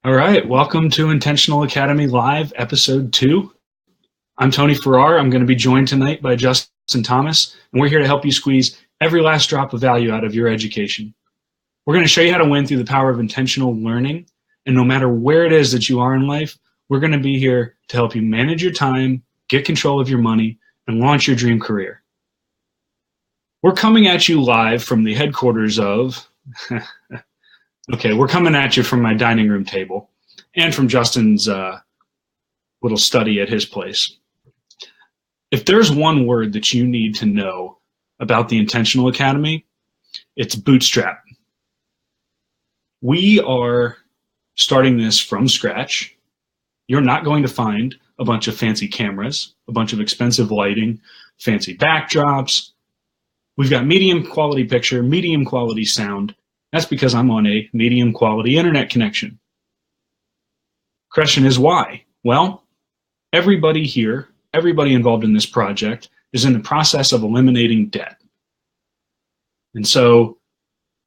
All right, welcome to Intentional Academy Live, Episode 2. I'm Tony Farrar. I'm going to be joined tonight by Justin Thomas, and we're here to help you squeeze every last drop of value out of your education. We're going to show you how to win through the power of intentional learning, and no matter where it is that you are in life, we're going to be here to help you manage your time, get control of your money, and launch your dream career. We're coming at you live from the headquarters of... Okay, we're coming at you from my dining room table and from Justin's little study at his place. If there's one word that you need to know about the Intentional Academy, it's bootstrap. We are starting this from scratch. You're not going to find a bunch of fancy cameras, a bunch of expensive lighting, fancy backdrops. We've got medium quality picture, medium quality sound. That's because I'm on a medium quality internet connection. Question is why? Well, everybody here, everybody involved in this project is in the process of eliminating debt. And so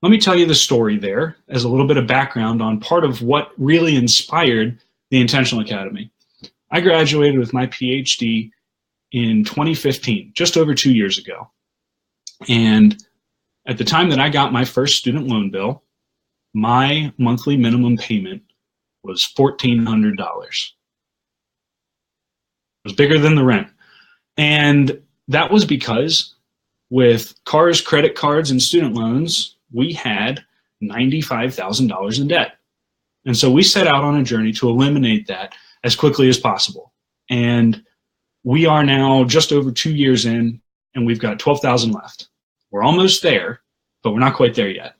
let me tell you the story there as a little bit of background on part of what really inspired the Intentional Academy. I graduated with my PhD in 2015, just over 2 years ago. And at the time that I got my first student loan bill, my monthly minimum payment was $1,400. It was bigger than the rent. And that was because with cars, credit cards, and student loans, we had $95,000 in debt. And so we set out on a journey to eliminate that as quickly as possible. And we are now just over 2 years in, and we've got $12,000 left. We're almost there, but we're not quite there yet.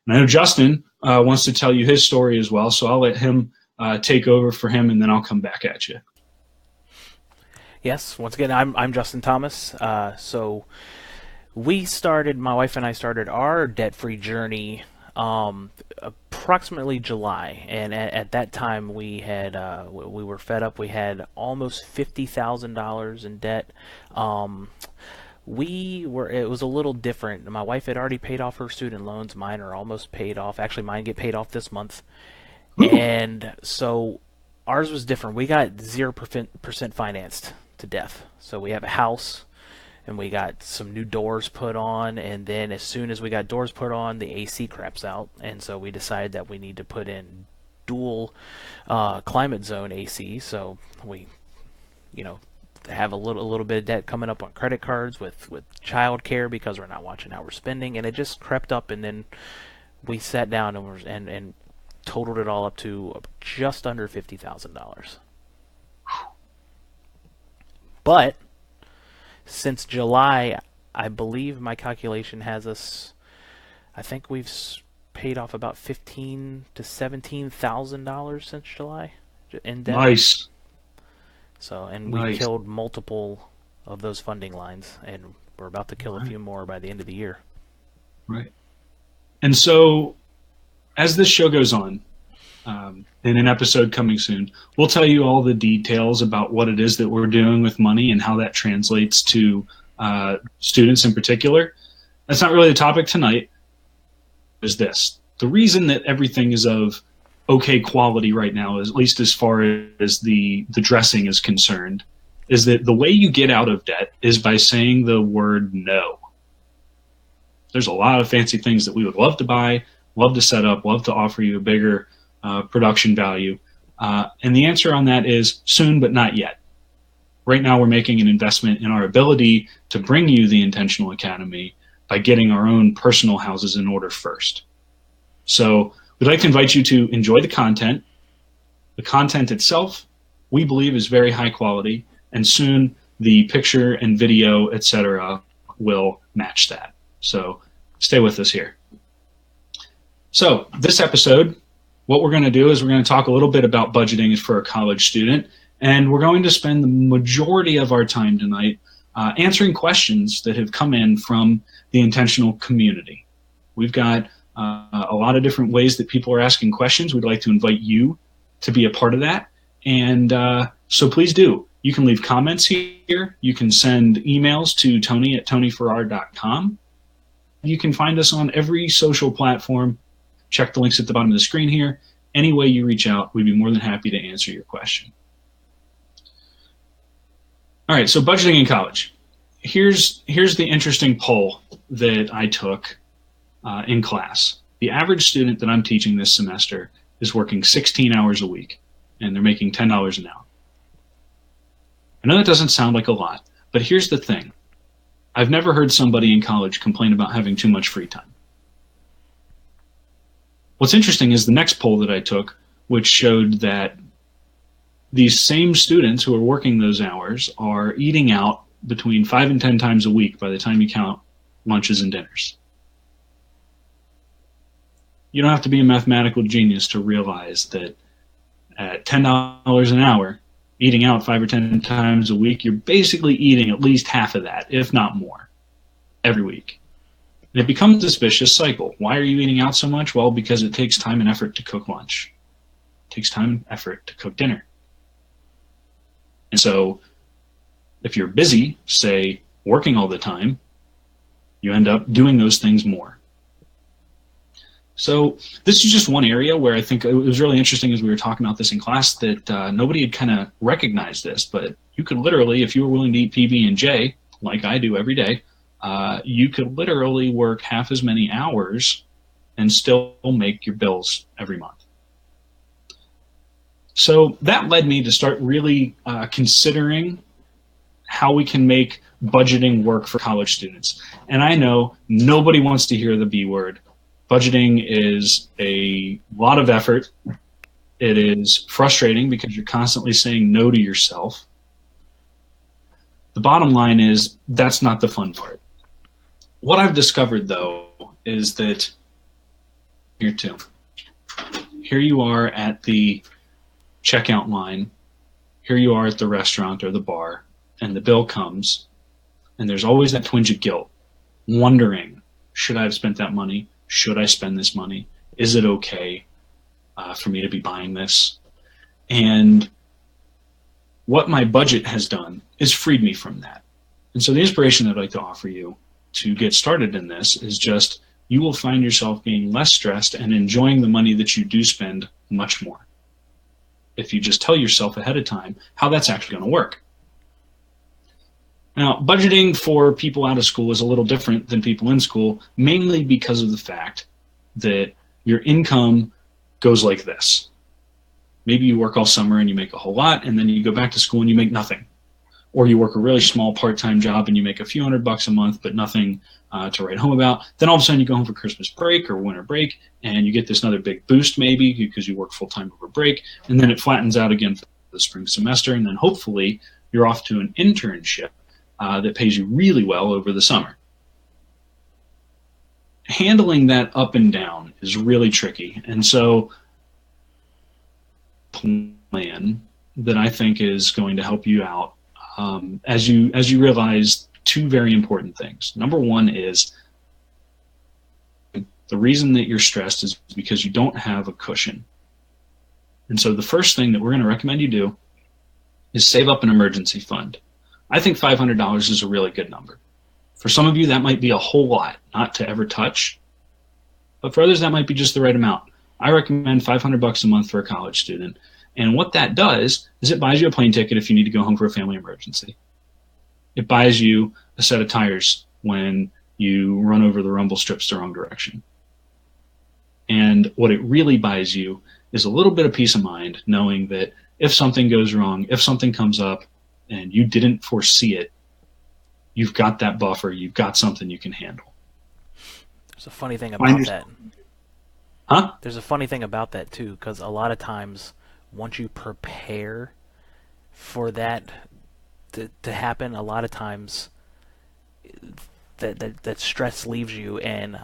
And I know Justin wants to tell you his story as well, so I'll let him take over for him, and then I'll come back at you. Yes, once again, I'm Justin Thomas. So my wife and I started our debt-free journey approximately July, and at that time we were fed up. We had almost $50,000 in debt. It was a little different. My wife had already paid off her student loans. Mine are almost paid off. Actually, mine get paid off this month. And so ours was different. We got 0% financed to death. So we have a house, and we got some new doors put on, and then as soon as we got doors put on, the AC craps out, and so we decided that we need to put in dual climate zone AC. So we, have a little bit of debt coming up on credit cards with child care because we're not watching how we're spending, and it just crept up, and then we sat down and totaled it all up to just under $50,000. But since July, I believe my calculation has us, I think we've paid off about $15,000 to $17,000 since July in debt. Nice. So, and we killed multiple of those funding lines, and we're about to kill a few more by the end of the year. Right. And so as this show goes on, in an episode coming soon, we'll tell you all the details about what it is that we're doing with money and how that translates to students in particular. That's not really the topic tonight. Is this. The reason that everything is of okay quality right now, at least as far as the dressing is concerned, is that the way you get out of debt is by saying the word no. There's a lot of fancy things that we would love to buy, love to set up, love to offer you a bigger production value. And the answer on that is soon, but not yet. Right now, we're making an investment in our ability to bring you the Intentional Academy by getting our own personal houses in order first. So we'd like to invite you to enjoy the content. The content itself, we believe, is very high quality, and soon the picture and video, etc., will match that. So stay with us here. So this episode, what we're going to do is we're going to talk a little bit about budgeting for a college student, and we're going to spend the majority of our time tonight answering questions that have come in from the intentional community. We've got a lot of different ways that people are asking questions. We'd like to invite you to be a part of that, and so please do. You can leave comments here. You can send emails to tony@tonyfarrar.com. You can find us on every social platform. Check the links at the bottom of the screen here. Any way you reach out, we'd be more than happy to answer your question. All right, so budgeting in college. Here's the interesting poll that I took in class. The average student that I'm teaching this semester is working 16 hours a week, and they're making $10 an hour. I know that doesn't sound like a lot, but here's the thing. I've never heard somebody in college complain about having too much free time. What's interesting is the next poll that I took, which showed that these same students who are working those hours are eating out between 5 and 10 times a week by the time you count lunches and dinners. You don't have to be a mathematical genius to realize that at $10 an hour, eating out 5 or 10 times a week, you're basically eating at least half of that, if not more, every week. And it becomes this vicious cycle. Why are you eating out so much? Well, because it takes time and effort to cook lunch. It takes time and effort to cook dinner. And so if you're busy, say, working all the time, you end up doing those things more. So this is just one area where I think it was really interesting as we were talking about this in class that nobody had kind of recognized this, but you could literally, if you were willing to eat PB&J, like I do every day, you could literally work half as many hours and still make your bills every month. So that led me to start really considering how we can make budgeting work for college students. And I know nobody wants to hear the B word. Budgeting is a lot of effort. It is frustrating because you're constantly saying no to yourself. The bottom line is that's not the fun part. What I've discovered, though, is that here you are at the checkout line. Here you are at the restaurant or the bar, and the bill comes, and there's always that twinge of guilt, wondering, should I have spent that money? Should I spend this money? Is it okay for me to be buying this? And what my budget has done is freed me from that. And so the inspiration that I'd like to offer you to get started in this is just you will find yourself being less stressed and enjoying the money that you do spend much more if you just tell yourself ahead of time how that's actually going to work. Now, budgeting for people out of school is a little different than people in school, mainly because of the fact that your income goes like this. Maybe you work all summer and you make a whole lot, and then you go back to school and you make nothing. Or you work a really small part-time job and you make a few $100 a month, but nothing to write home about. Then all of a sudden you go home for Christmas break or winter break, and you get this another big boost maybe because you work full-time over break, and then it flattens out again for the spring semester, and then hopefully you're off to an internship that pays you really well over the summer. Handling that up and down is really tricky, and so plan that I think is going to help you out as you realize two very important things. Number one is the reason that you're stressed is because you don't have a cushion. And so the first thing that we're going to recommend you do is save up an emergency fund. I think $500 is a really good number. For some of you, that might be a whole lot not to ever touch, but for others, that might be just the right amount. I recommend $500 a month for a college student. And what that does is it buys you a plane ticket if you need to go home for a family emergency. It buys you a set of tires when you run over the rumble strips the wrong direction. And what it really buys you is a little bit of peace of mind knowing that if something goes wrong, if something comes up and you didn't foresee it, you've got that buffer, you've got something you can handle. There's a funny thing about that. Huh? There's a funny thing about that too, because a lot of times once you prepare for that to happen, a lot of times that stress leaves you, and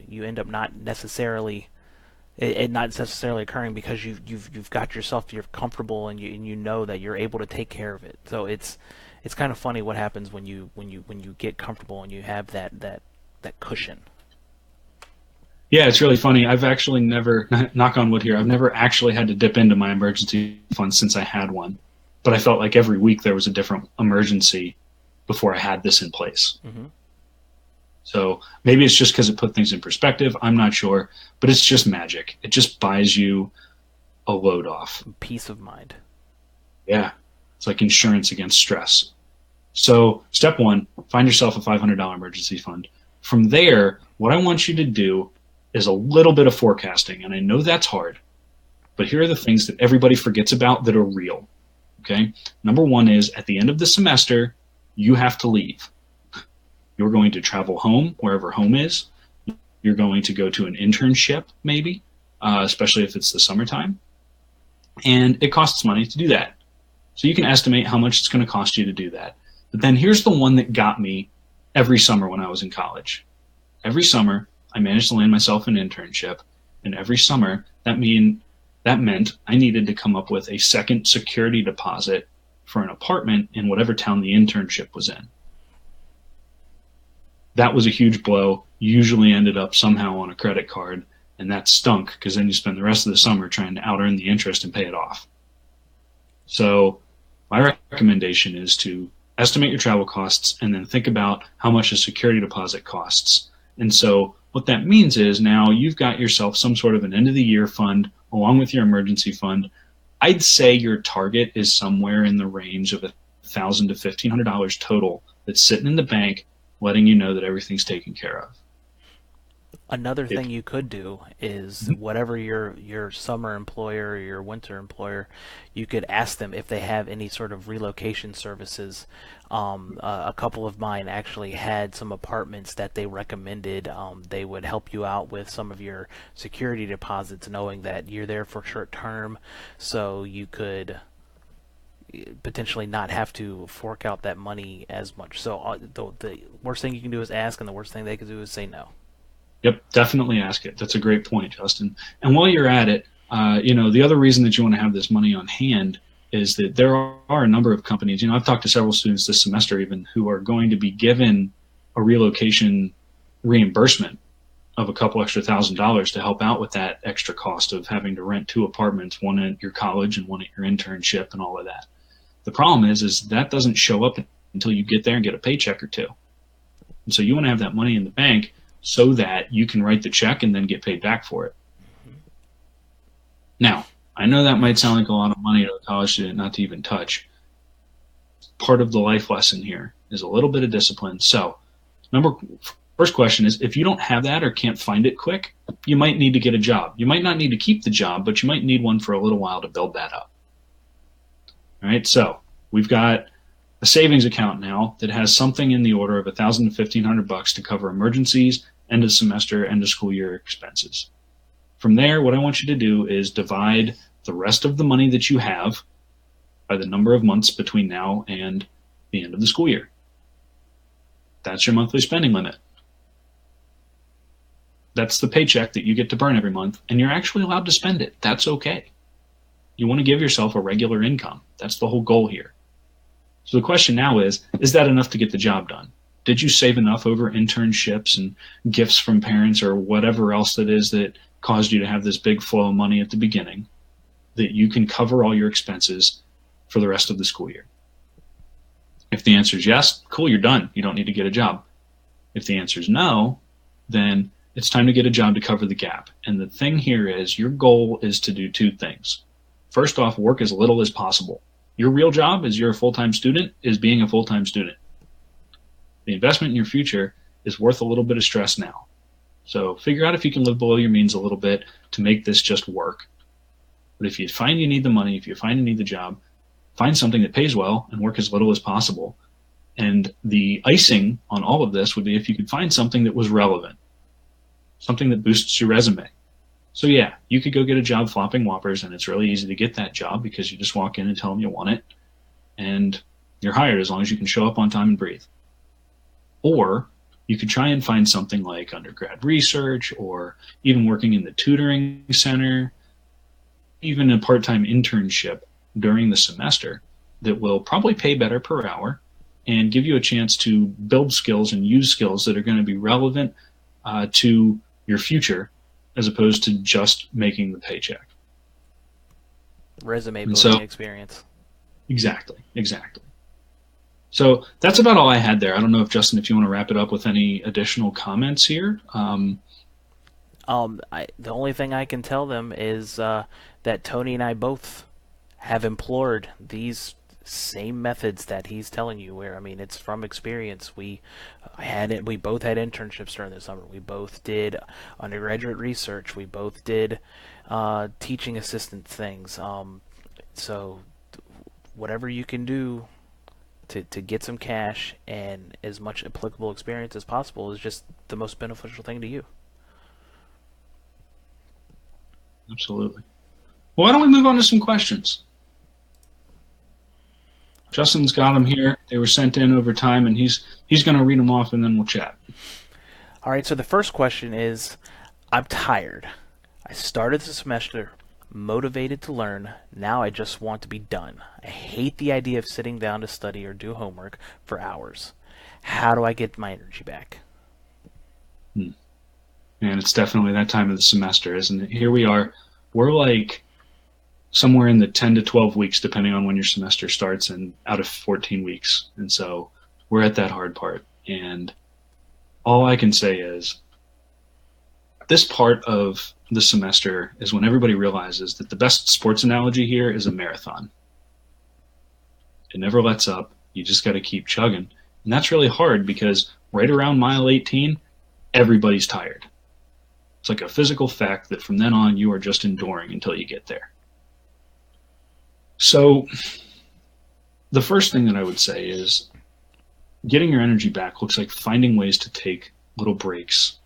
you end up not necessarily occurring because you've got yourself, you're comfortable, and you know that you're able to take care of it. So it's kind of funny what happens when you get comfortable and you have that cushion. Yeah, it's really funny. I've actually never, knock on wood here, I've never actually had to dip into my emergency fund since I had one. But I felt like every week there was a different emergency before I had this in place. Mm-hmm. So maybe it's just because it put things in perspective. I'm not sure. But it's just magic. It just buys you a load off. Peace of mind. Yeah. It's like insurance against stress. So step one, find yourself a $500 emergency fund. From there, what I want you to do is a little bit of forecasting. And I know that's hard, but here are the things that everybody forgets about that are real. Okay. Number one is at the end of the semester, you have to leave. You're going to travel home, wherever home is. You're going to go to an internship, maybe, especially if it's the summertime. And it costs money to do that. So you can estimate how much it's going to cost you to do that. But then here's the one that got me every summer when I was in college. Every summer, I managed to land myself an internship. And every summer, that meant I needed to come up with a second security deposit for an apartment in whatever town the internship was in. That was a huge blow, usually ended up somehow on a credit card, and that stunk because then you spend the rest of the summer trying to out earn the interest and pay it off. So my recommendation is to estimate your travel costs and then think about how much a security deposit costs. And so what that means is now you've got yourself some sort of an end of the year fund along with your emergency fund. I'd say your target is somewhere in the range of $1,000 to $1,500 total that's sitting in the bank, letting you know that everything's taken care of. Another thing you could do is whatever your summer employer or your winter employer, you could ask them if they have any sort of relocation services. A couple of mine actually had some apartments that they recommended. They would help you out with some of your security deposits, knowing that you're there for short term, so you could potentially not have to fork out that money as much. So the worst thing you can do is ask, and the worst thing they could do is say no. Yep, definitely ask it. That's a great point, Justin. And while you're at it, the other reason that you want to have this money on hand is that there are a number of companies. I've talked to several students this semester even who are going to be given a relocation reimbursement of a couple extra $1,000s to help out with that extra cost of having to rent two apartments, one at your college and one at your internship and all of that. The problem is that doesn't show up until you get there and get a paycheck or two. And so you want to have that money in the bank so that you can write the check and then get paid back for it. Now, I know that might sound like a lot of money to a college student not to even touch. Part of the life lesson here is a little bit of discipline. So, first question is, if you don't have that or can't find it quick, you might need to get a job. You might not need to keep the job, but you might need one for a little while to build that up. All right, so we've got a savings account now that has something in the order of $1,000 to $1,500 to cover emergencies, end of semester, end of school year expenses. From there, what I want you to do is divide the rest of the money that you have by the number of months between now and the end of the school year. That's your monthly spending limit. That's the paycheck that you get to burn every month, and you're actually allowed to spend it. That's okay. You want to give yourself a regular income. That's the whole goal here. So the question now is that enough to get the job done? Did you save enough over internships and gifts from parents or whatever else that is that caused you to have this big flow of money at the beginning that you can cover all your expenses for the rest of the school year? If the answer is yes, cool, you're done. You don't need to get a job. If the answer is no, then it's time to get a job to cover the gap. And the thing here is your goal is to do two things. First off, work as little as possible. Your real job as you're a full-time student is being a full-time student. The investment in your future is worth a little bit of stress now. So figure out if you can live below your means a little bit to make this just work. But if you find you need the money, if you find you need the job, find something that pays well and work as little as possible. And the icing on all of this would be if you could find something that was relevant, something that boosts your resume. So yeah, you could go get a job flopping Whoppers, and it's really easy to get that job because you just walk in and tell them you want it, and you're hired as long as you can show up on time and breathe. Or you could try and find something like undergrad research or even working in the tutoring center, even a part-time internship during the semester that will probably pay better per hour and give you a chance to build skills and use skills that are going to be relevant to your future as opposed to just making the paycheck. Resume building experience. Exactly. So that's about all I had there. I don't know if, Justin, if you want to wrap it up with any additional comments here. The only thing I can tell them is that Tony and I both have implored these same methods that he's telling you. Where I mean, it's from experience. We both had internships during the summer. We both did undergraduate research. We both did teaching assistant things. So whatever you can do to get some cash and as much applicable experience as possible is just the most beneficial thing to you. Absolutely. Well, why don't we move on to some questions? Justin's got them here. They were sent in over time, and he's going to read them off, and then we'll chat. All right, so the first question is, I'm tired. I started the semester motivated to learn. Now I just want to be done. I hate the idea of sitting down to study or do homework for hours. How do I get my energy back? And it's definitely that time of the semester, isn't it? Here we are. We're like somewhere in the 10 to 12 weeks, depending on when your semester starts, and out of 14 weeks. And so we're at that hard part. And all I can say is this part of the semester is when everybody realizes that the best sports analogy here is a marathon. It never lets up. You just got to keep chugging. And that's really hard because right around mile 18, everybody's tired. It's like a physical fact that from then on, you are just enduring until you get there. So the first thing that I would say is getting your energy back looks like finding ways to take little breaks.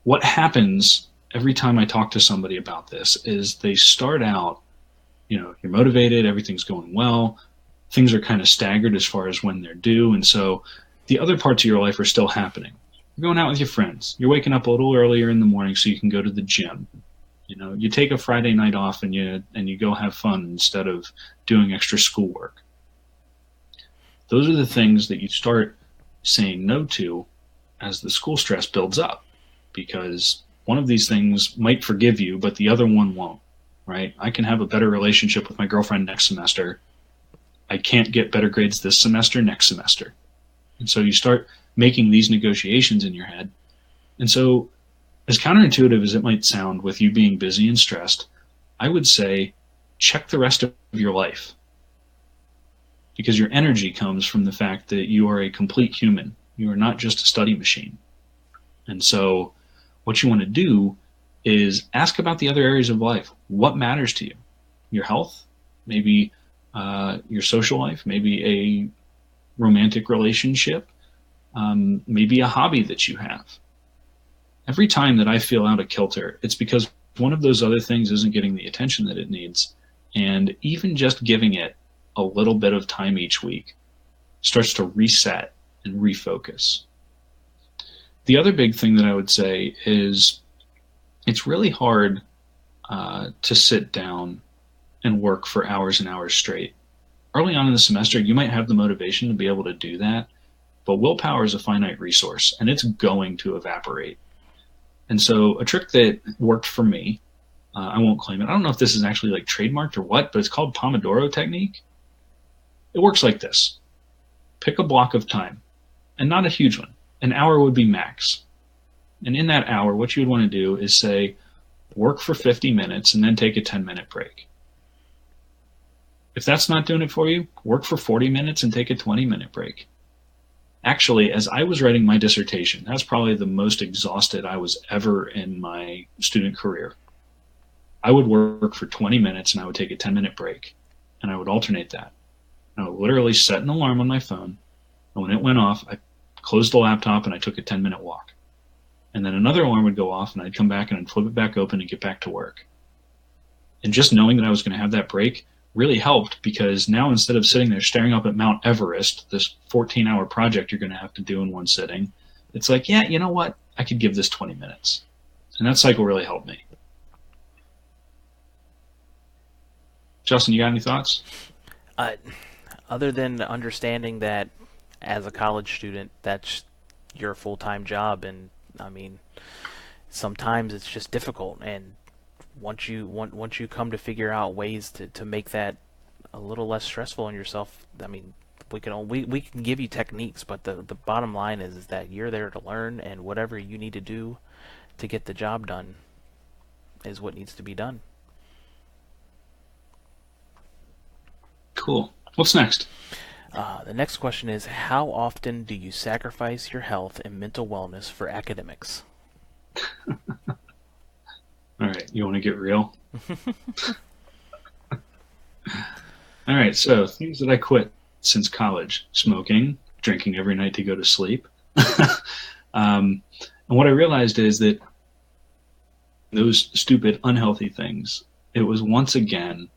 What happens every time I talk to somebody about this is they start out, you're motivated, everything's going well, things are kind of staggered as far as when they're due, and so the other parts of your life are still happening. You're going out with your friends. You're waking up a little earlier in the morning so you can go to the gym. You take a Friday night off and you go have fun instead of doing extra schoolwork. Those are the things that you start saying no to as the school stress builds up, because one of these things might forgive you, but the other one won't, right? I can have a better relationship with my girlfriend next semester. I can't get better grades this semester next semester. And so you start making these negotiations in your head. And so as counterintuitive as it might sound with you being busy and stressed, I would say check the rest of your life, because your energy comes from the fact that you are a complete human. You are not just a study machine. And so what you want to do is ask about the other areas of life. What matters to you? Your health, maybe your social life, maybe a romantic relationship, maybe a hobby that you have. Every time that I feel out of kilter, it's because one of those other things isn't getting the attention that it needs. And even just giving it a little bit of time each week starts to reset and refocus. The other big thing that I would say is it's really hard to sit down and work for hours and hours straight. Early on in the semester, you might have the motivation to be able to do that, but willpower is a finite resource, and it's going to evaporate. And so a trick that worked for me, I won't claim it. I don't know if this is actually like trademarked or what, but it's called Pomodoro technique. It works like this. Pick a block of time, and not a huge one. An hour would be max. And in that hour, what you would want to do is say, work for 50 minutes and then take a 10-minute break. If that's not doing it for you, work for 40 minutes and take a 20-minute break. Actually, as I was writing my dissertation, that's probably the most exhausted I was ever in my student career. I would work for 20 minutes and I would take a 10-minute break, and I would alternate that. And I would literally set an alarm on my phone, and when it went off, I closed the laptop and I took a 10-minute walk. And then another alarm would go off and I'd come back and I'd flip it back open and get back to work. And just knowing that I was going to have that break really helped, because now instead of sitting there staring up at Mount Everest, this 14-hour project you're going to have to do in one sitting, it's like, yeah, you know what? I could give this 20 minutes. And that cycle really helped me. Justin, you got any thoughts? Other than understanding that as a college student, that's your full-time job, and I mean, sometimes it's just difficult, and once you come to figure out ways to make that a little less stressful on yourself, I mean, we can give you techniques, but the bottom line is that you're there to learn, and whatever you need to do to get the job done is what needs to be done. Cool. What's next? The next question is, how often do you sacrifice your health and mental wellness for academics? All right, you want to get real? All right, so things that I quit since college: smoking, drinking every night to go to sleep. And what I realized is that those stupid, unhealthy things, it was once again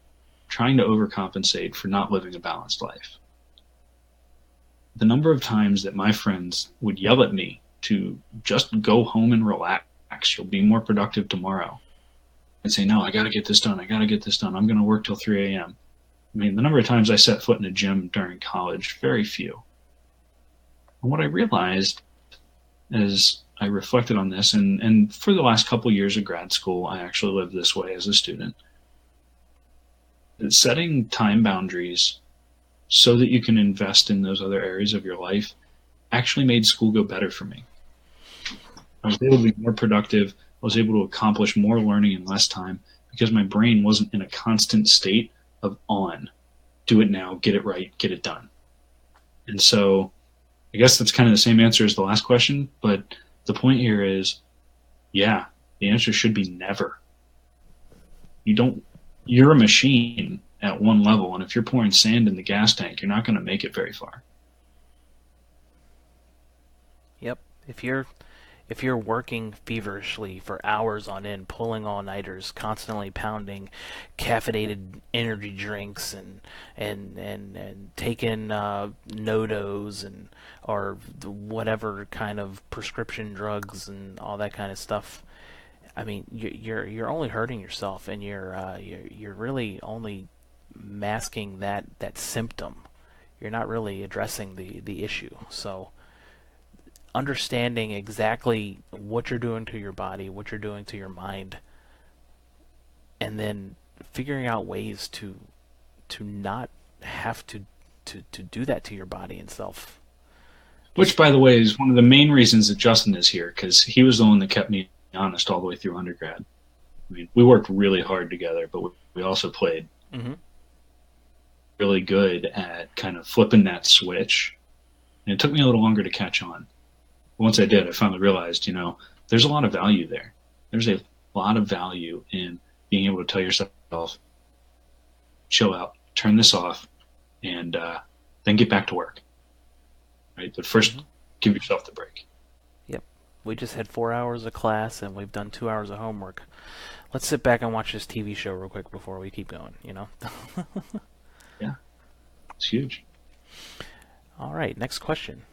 trying to overcompensate for not living a balanced life. The number of times that my friends would yell at me to just go home and relax, you'll be more productive tomorrow. I'd say, no, I got to get this done. I got to get this done. I'm going to work till 3 a.m. I mean, the number of times I set foot in a gym during college, very few. And what I realized as I reflected on this, and for the last couple of years of grad school, I actually lived this way as a student, that setting time boundaries so that you can invest in those other areas of your life actually made school go better for me. I was able to be more productive. I was able to accomplish more learning in less time because my brain wasn't in a constant state of on. Do it now, get it right, get it done. And so I guess that's kind of the same answer as the last question, but the point here is, yeah, the answer should be never. You're a machine at one level, and if you're pouring sand in the gas tank, you're not going to make it very far. Yep. If you're working feverishly for hours on end, pulling all-nighters, constantly pounding caffeinated energy drinks and taking NoDoz and or whatever kind of prescription drugs and all that kind of stuff, I mean, you're only hurting yourself, and you're really only masking that symptom. You're not really addressing the issue. So understanding exactly what you're doing to your body, what you're doing to your mind, and then figuring out ways to not have to do that to your body and self. Which, by the way, is one of the main reasons that Justin is here, because he was the one that kept me honest all the way through undergrad. I mean, we worked really hard together, but we also played really good at kind of flipping that switch. And it took me a little longer to catch on. Once I did, I finally realized, there's a lot of value there. There's a lot of value in being able to tell yourself, chill out, turn this off, and then get back to work. Right? But first, give yourself the break. Yep. We just had 4 hours of class, and we've done 2 hours of homework. Let's sit back and watch this TV show real quick before we keep going, Yeah. It's huge. All right, next question.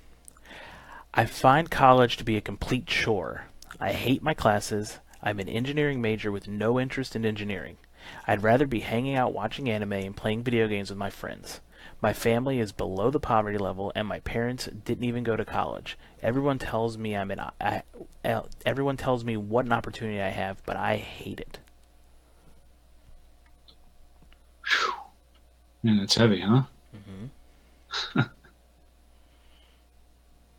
I find college to be a complete chore. I hate my classes. I'm an engineering major with no interest in engineering. I'd rather be hanging out watching anime and playing video games with my friends. My family is below the poverty level, and my parents didn't even go to college. Everyone tells me everyone tells me what an opportunity I have, but I hate it. Whew. Man, that's heavy, huh?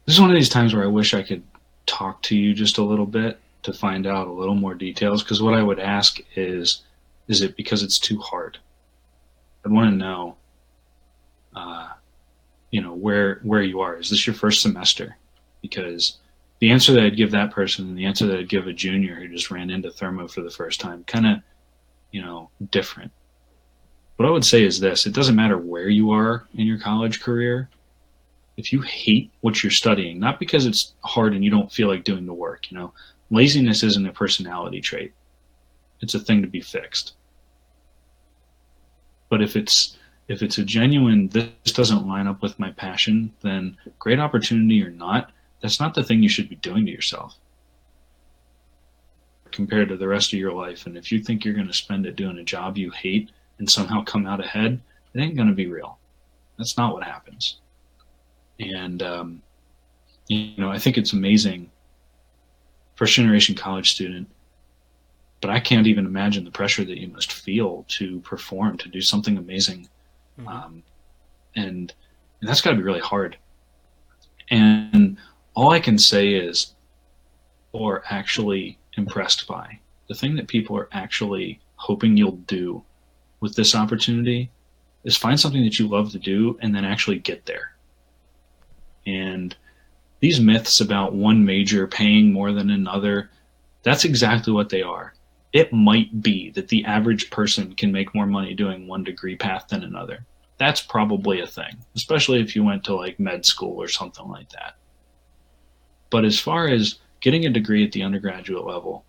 This is one of these times where I wish I could talk to you just a little bit to find out a little more details, because what I would ask is it because it's too hard? I'd want to know, where you are. Is this your first semester? Because the answer that I'd give that person and the answer that I'd give a junior who just ran into thermo for the first time, kind of, different. What I would say is this: it doesn't matter where you are in your college career. If you hate what you're studying, not because it's hard and you don't feel like doing the work, laziness isn't a personality trait. It's a thing to be fixed. But if it's a genuine, this doesn't line up with my passion, then great opportunity or not, that's not the thing you should be doing to yourself compared to the rest of your life. And if you think you're going to spend it doing a job you hate and somehow come out ahead, it ain't going to be real. That's not what happens. And, I think it's amazing, first generation college student, but I can't even imagine the pressure that you must feel to perform, to do something amazing. And that's got to be really hard. And all I can say is, or actually impressed by, the thing that people are actually hoping you'll do with this opportunity is find something that you love to do and then actually get there. And these myths about one major paying more than another, that's exactly what they are. It might be that the average person can make more money doing one degree path than another. That's probably a thing, especially if you went to like med school or something like that. But as far as getting a degree at the undergraduate level,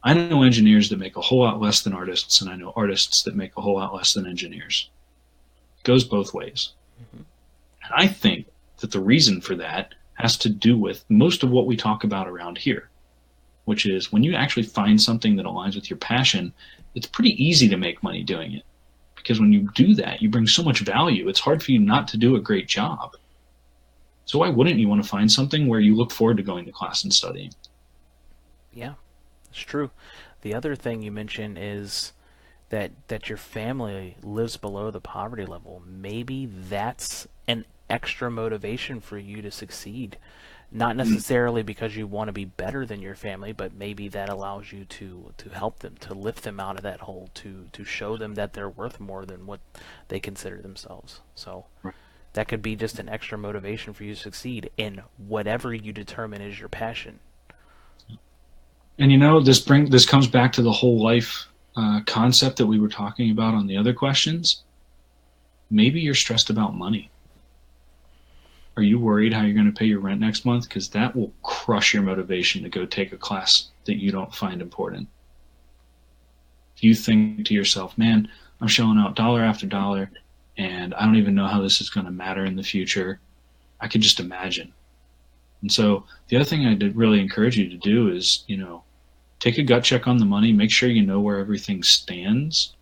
I know engineers that make a whole lot less than artists, and I know artists that make a whole lot less than engineers. It goes both ways. Mm-hmm. And I think that the reason for that has to do with most of what we talk about around here, which is when you actually find something that aligns with your passion, it's pretty easy to make money doing it. Because when you do that, you bring so much value, it's hard for you not to do a great job. So why wouldn't you want to find something where you look forward to going to class and studying? Yeah, it's true. The other thing you mentioned is that your family lives below the poverty level. Maybe that's an extra motivation for you to succeed. Not necessarily because you want to be better than your family, but maybe that allows you to help them, to lift them out of that hole, to show them that they're worth more than what they consider themselves. So that could be just an extra motivation for you to succeed in whatever you determine is your passion. And this comes back to the whole life concept that we were talking about on the other questions. Maybe you're stressed about money. Are you worried how you're going to pay your rent next month? Because that will crush your motivation to go take a class that you don't find important. If you think to yourself, man, I'm shelling out dollar after dollar, and I don't even know how this is going to matter in the future, I could just imagine. And so the other thing I did really encourage you to do is, take a gut check on the money, make sure you know where everything stands,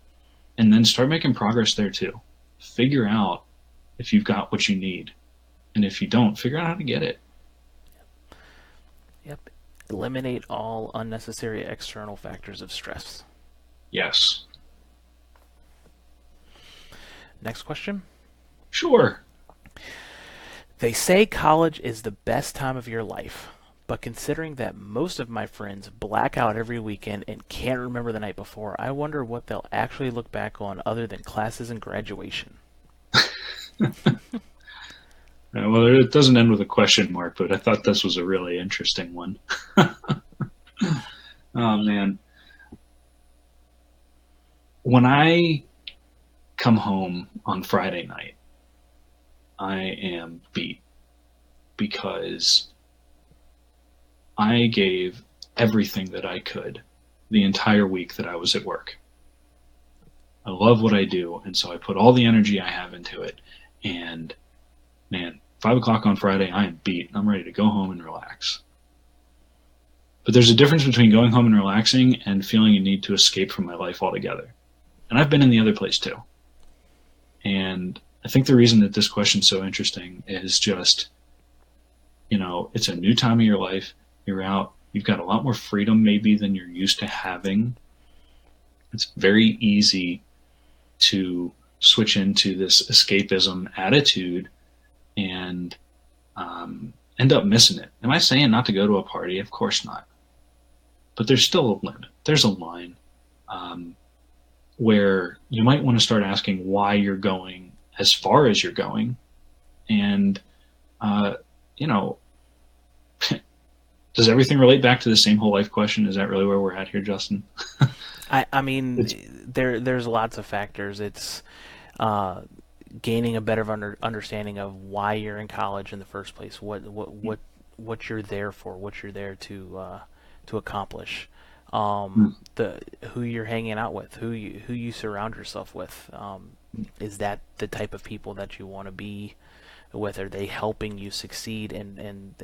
and then start making progress there too. Figure out if you've got what you need. And if you don't, figure out how to get it. Yep. Eliminate all unnecessary external factors of stress. Yes. Next question. Sure. They say college is the best time of your life, but considering that most of my friends black out every weekend and can't remember the night before, I wonder what they'll actually look back on other than classes and graduation. Well, it doesn't end with a question mark, but I thought this was a really interesting one. Oh, man. When I come home on Friday night, I am beat because I gave everything that I could the entire week that I was at work. I love what I do, and so I put all the energy I have into it, and man, 5 o'clock on Friday, I am beat. I'm ready to go home and relax. But there's a difference between going home and relaxing and feeling a need to escape from my life altogether. And I've been in the other place too. And I think the reason that this question's so interesting is just, it's a new time of your life. You're out. You've got a lot more freedom maybe than you're used to having. It's very easy to switch into this escapism attitude and end up missing it. Am I saying not to go to a party? Of course not. But there's still a limit. There's a line where you might want to start asking why you're going as far as you're going. And, does everything relate back to the same whole life question? Is that really where we're at here, Justin? I mean, there's lots of factors. It's gaining a better understanding of why you're in college in the first place, what you're there for, what you're there to accomplish, who you're hanging out with, who you surround yourself with. Is that the type of people that you want to be with? Are they helping you succeed in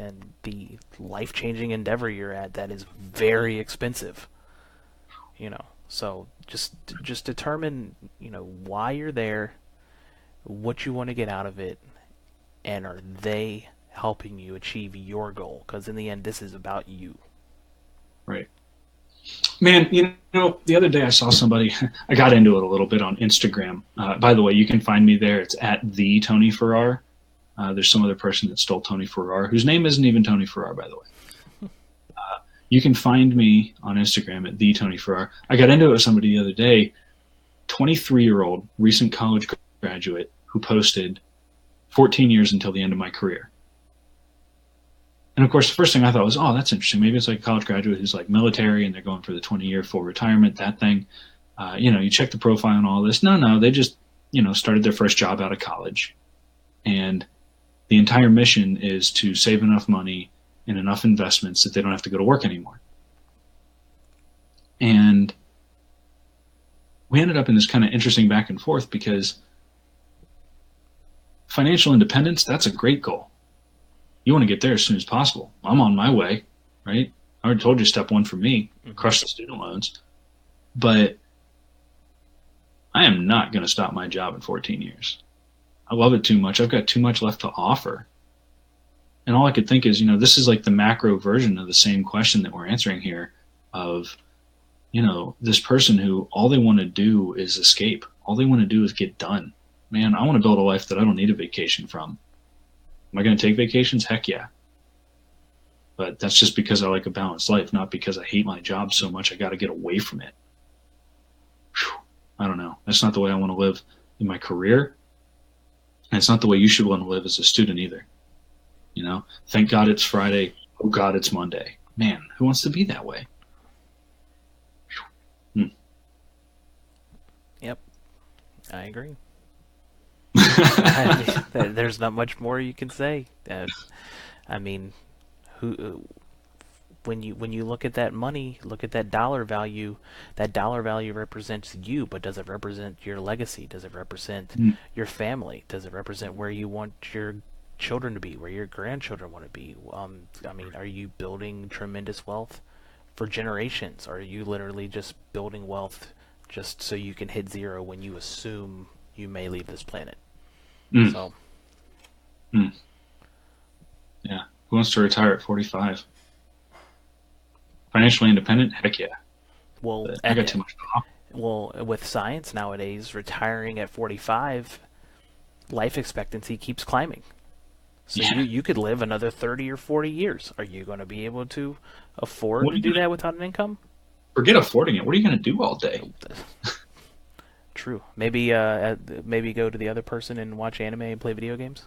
the life-changing endeavor you're at that is very expensive? So just determine why you're there, what you want to get out of it, and are they helping you achieve your goal? Because in the end, this is about you. Right. Man, the other day I saw somebody, I got into it a little bit on Instagram. By the way, you can find me there. It's at the Tony Farrar. There's some other person that stole Tony Farrar, whose name isn't even Tony Farrar, by the way. You can find me on Instagram at the Tony Farrar. I got into it with somebody the other day, 23-year-old recent college graduate who posted 14 years until the end of my career. And of course, the first thing I thought was, oh, that's interesting. Maybe it's like a college graduate who's like military and they're going for the 20-year full retirement, that thing. You check the profile and all this. No, they just, started their first job out of college. And the entire mission is to save enough money and enough investments that they don't have to go to work anymore. And we ended up in this kind of interesting back and forth because financial independence, that's a great goal. You want to get there as soon as possible. I'm on my way, right? I already told you step one for me, crush the student loans. But I am not going to stop my job in 14 years. I love it too much. I've got too much left to offer. And all I could think is, this is like the macro version of the same question that we're answering here of, this person who all they want to do is escape. All they want to do is get done. Man, I want to build a life that I don't need a vacation from. Am I going to take vacations? Heck yeah. But that's just because I like a balanced life, not because I hate my job so much I got to get away from it. Whew. I don't know. That's not the way I want to live in my career. And it's not the way you should want to live as a student either. Thank God it's Friday. Oh God, it's Monday. Man, who wants to be that way? Yep. I agree. There's not much more you can say. When you look at that money, look at that dollar value. That dollar value represents you, but does it represent your legacy? Does it represent your family? Does it represent where you want your children to be, where your grandchildren want to be? Are you building tremendous wealth for generations? Or are you literally just building wealth just so you can hit zero when you assume you may leave this planet? Yeah. Who wants to retire at 45? Financially independent? Heck yeah. Well, I got too much to offer. Well, with science nowadays, retiring at 45, life expectancy keeps climbing. So you could live another 30 or 40 years. Are you going to be able to afford to do that without an income? Forget affording it. What are you going to do all day? True. Maybe go to the other person and watch anime and play video games?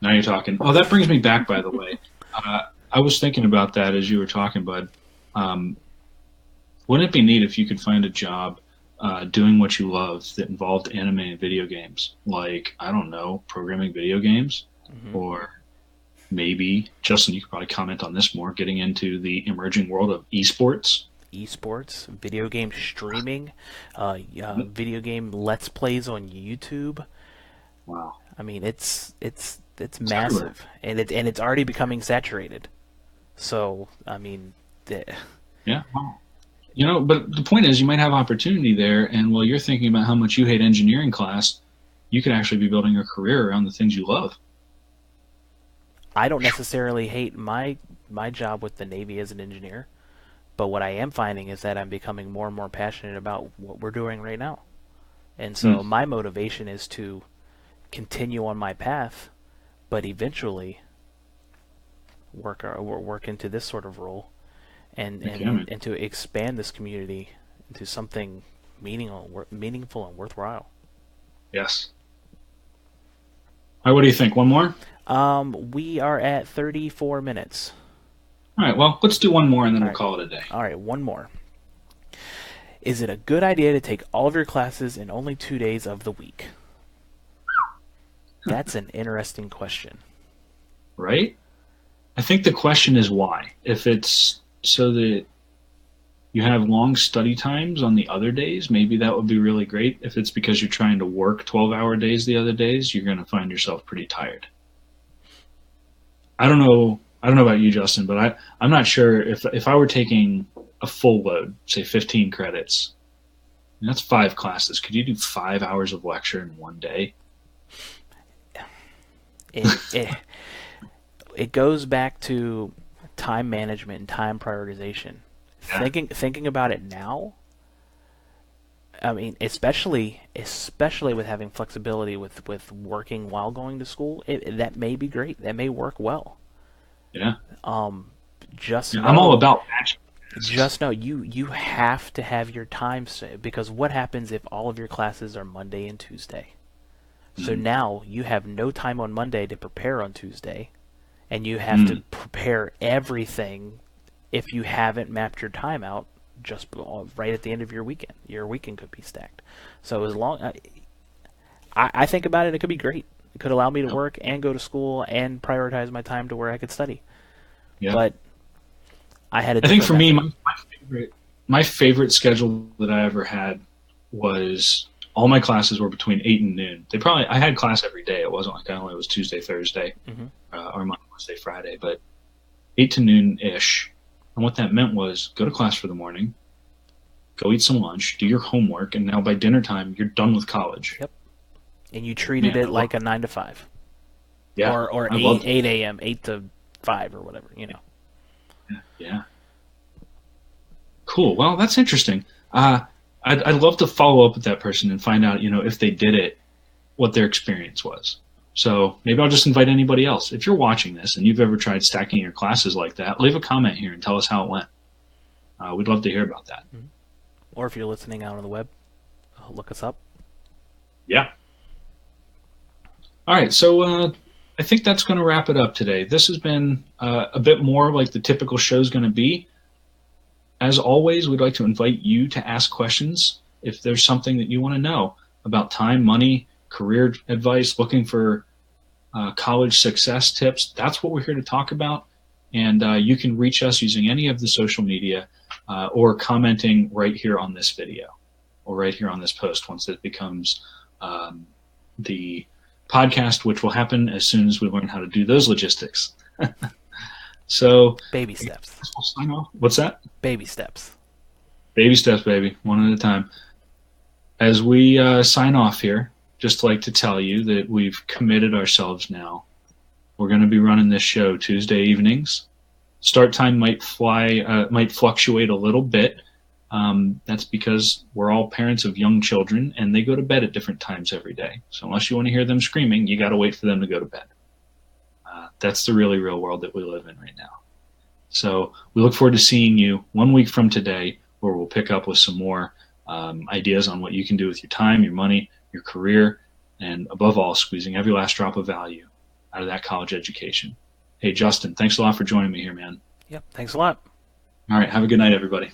Now you're talking. Oh, that brings me back, by the way. I was thinking about that as you were talking, bud. Wouldn't it be neat if you could find a job doing what you love that involved anime and video games? Like, I don't know, programming video games? Or maybe, Justin, you could probably comment on this more, getting into the emerging world of esports. Esports, video game streaming, video game let's plays on YouTube. Wow. It's massive, and it's already becoming saturated. So, yeah. Wow. But the point is, you might have opportunity there, and while you're thinking about how much you hate engineering class, you could actually be building a career around the things you love. I don't necessarily hate my job with the Navy as an engineer, but what I am finding is that I'm becoming more and more passionate about what we're doing right now. And so my motivation is to continue on my path, but eventually work into this sort of role and to expand this community into something meaningful and worthwhile. Yes. All right, what do you think? One more? We are at 34 minutes. All right, well, let's do one more and then we'll call it a day. All right, one more. Is it a good idea to take all of your classes in only 2 days of the week? That's an interesting question. Right? I think the question is why. If it's so that you have long study times on the other days, maybe that would be really great. If it's because you're trying to work 12-hour days the other days, you're going to find yourself pretty tired. I don't know about you, Justin, but I'm not sure if I were taking a full load, say 15 credits, and that's 5 classes. Could you do 5 hours of lecture in one day? It goes back to time management and time prioritization. Yeah. Thinking about it now, especially with having flexibility with working while going to school, that may be great. That may work well. Yeah. just I'm all know, about matching. just know you have to have your time because what happens if all of your classes are Monday and Tuesday? So now you have no time on Monday to prepare on Tuesday, and you have to prepare everything if you haven't mapped your time out just right at the end of your weekend. Your weekend could be stacked. So as long I think about it, it could be great. It could allow me to work and go to school and prioritize my time to where I could study. Yeah. But I had a I think for different me, my favorite schedule that I ever had was all my classes were between 8 and noon. I had class every day. It wasn't like it was Tuesday, Thursday, or Monday, Wednesday, Friday, but 8 to noon-ish. And what that meant was go to class for the morning, go eat some lunch, do your homework, and now by dinner time, you're done with college. Yep. And you treated it like a 9 to 5. Yeah. Or 8 a.m., 8 to 5 or whatever, you know. Yeah. Cool. Well, that's interesting. I'd love to follow up with that person and find out, if they did it, what their experience was. So maybe I'll just invite anybody else. If you're watching this and you've ever tried stacking your classes like that, leave a comment here and tell us how it went. We'd love to hear about that. Or if you're listening out on the web, look us up. Yeah. All right. So I think that's going to wrap it up today. This has been a bit more like the typical show is going to be. As always, we'd like to invite you to ask questions if there's something that you want to know about time, money, career advice, looking for college success tips. That's what we're here to talk about. And you can reach us using any of the social media or commenting right here on this video or right here on this post once it becomes the podcast, which will happen as soon as we learn how to do those logistics. So baby steps. We'll sign off. What's that? Baby steps. Baby steps, baby. One at a time. As we sign off here, just like to tell you that we've committed ourselves now. We're going to be running this show Tuesday evenings. Start time might fluctuate a little bit. That's because we're all parents of young children, and they go to bed at different times every day. So unless you want to hear them screaming, you got to wait for them to go to bed. That's the really real world that we live in right now. So we look forward to seeing you 1 week from today, where we'll pick up with some more ideas on what you can do with your time, your money, your career, and above all, squeezing every last drop of value out of that college education. Hey, Justin, thanks a lot for joining me here, man. Yep, thanks a lot. All right, have a good night, everybody.